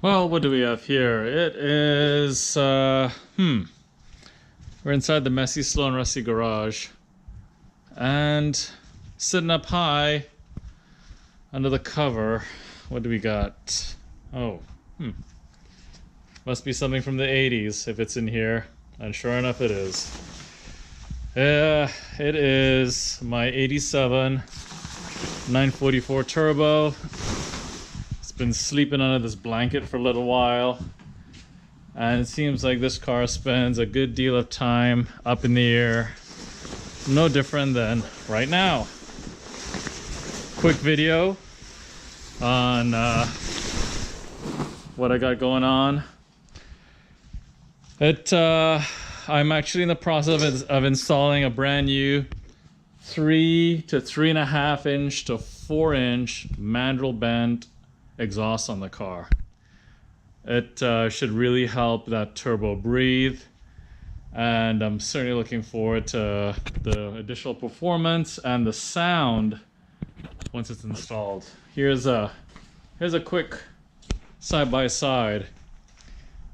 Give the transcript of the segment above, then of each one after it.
Well, what do we have here? It is, we're inside the messy Slownrusty garage. And sitting up high under the cover, what do we got? Oh, must be something from the 80s if it's in here. And sure enough it is. It is my 87 944 Turbo. It's been sleeping under this blanket for a little while. And it seems like this car spends a good deal of time up in the air. No different than right now. Quick video on what I got going on. I'm actually in the process of installing a brand new 3 to 3.5 inch to 4 inch mandrel bent exhaust on the car. It should really help that turbo breathe, and I'm certainly looking forward to the additional performance and the sound once it's installed. Here's a quick side by side.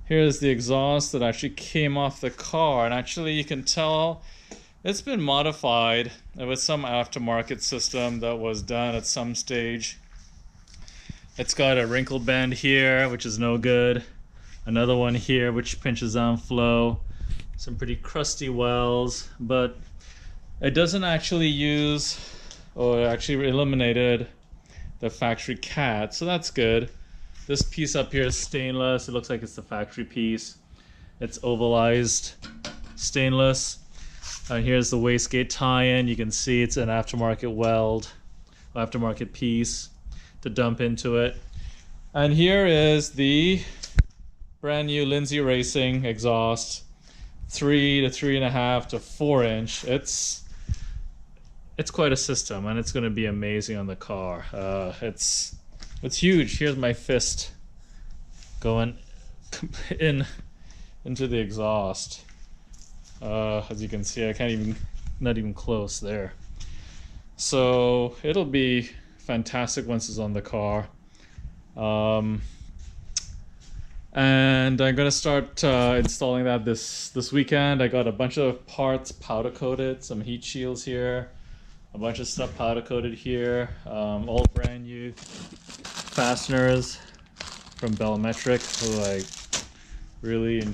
Here's the exhaust that actually came off the car, and actually you can tell it's been modified with some aftermarket system that was done at some stage. It's got a wrinkle bend here, which is no good. Another one here, which pinches down flow. Some pretty crusty wells, but it doesn't actually use, or actually eliminated, the factory cat, so that's good. This piece up here is stainless. It looks like it's the factory piece. It's ovalized stainless. Here's the wastegate tie-in. You can see it's an aftermarket weld, aftermarket piece to dump into it. And here is the brand new Lindsey Racing exhaust, 3 to 3.5 to 4 inch. It's quite a system, and it's going to be amazing on the car. It's huge. Here's my fist going into the exhaust. As you can see, I can't even, not even close there. So it'll be fantastic once it's on the car. And I'm gonna start installing that this weekend. I got a bunch of parts powder coated, some heat shields here, a bunch of stuff powder coated here, all brand new fasteners from Bellmetric, who I really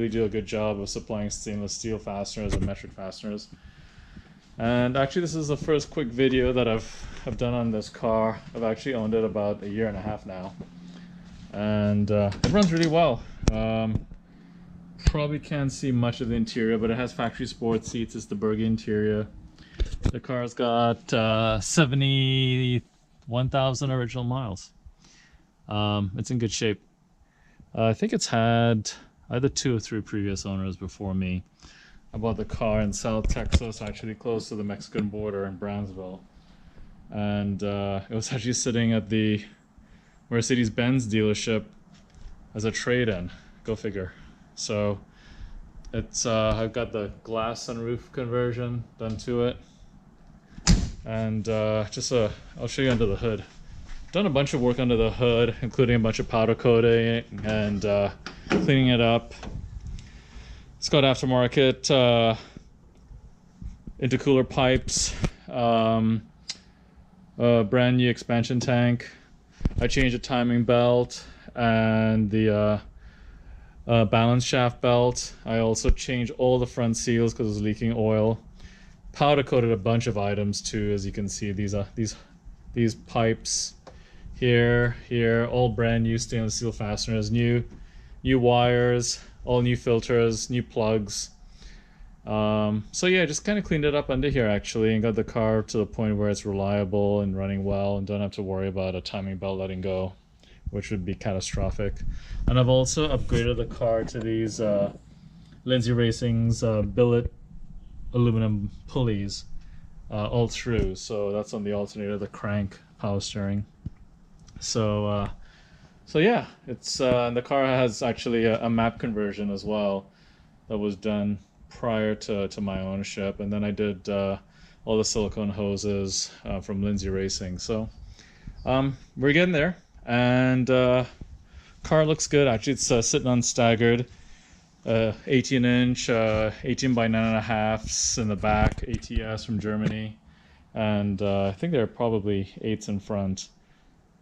do a good job of supplying stainless steel fasteners and metric fasteners. And actually this is the first quick video that I've done on this car. I've actually owned it about 1.5 years now, and it runs really well. Probably can't see much of the interior, but it has factory sport seats. It's the Berge interior. The car's got 71,000 original miles. It's in good shape. I think it's had either 2 or 3 previous owners before me. I bought the car in South Texas, actually close to the Mexican border in Brownsville. And it was actually sitting at the Mercedes-Benz dealership as a trade-in. Go figure. So it's I've got the glass sunroof conversion done to it. And I'll show you under the hood. Done a bunch of work under the hood, including a bunch of powder coating and cleaning it up. It's got aftermarket intercooler pipes, a brand new expansion tank. I changed the timing belt and the balance shaft belt. I also changed all the front seals because it was leaking oil. Powder coated a bunch of items too, as you can see. These pipes here, all brand new stainless steel fasteners, new wires, all new filters, new plugs. So yeah, just kind of cleaned it up under here actually, and got the car to the point where it's reliable and running well, and don't have to worry about a timing belt letting go, which would be catastrophic. And I've also upgraded the car to these Lindsey Racing's billet aluminum pulleys all through. So that's on the alternator, the crank, power steering. So yeah, it's the car has actually a map conversion as well that was done prior to my ownership, and then I did all the silicone hoses from Lindsey Racing. So we're getting there, and car looks good. Actually, it's sitting on staggered 18 inch 18 by 9.5s in the back, ATS from Germany, and I think they're probably 8s in front.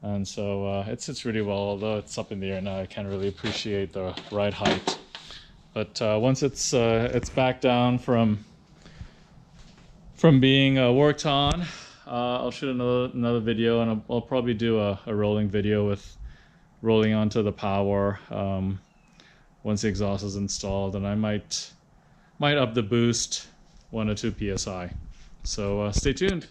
And so it sits really well, although it's up in the air now. I can't really appreciate the ride height. But once it's back down from being worked on, I'll shoot another video, and I'll probably do a rolling video with rolling onto the power once the exhaust is installed, and I might up the boost 1 or 2 psi. So stay tuned.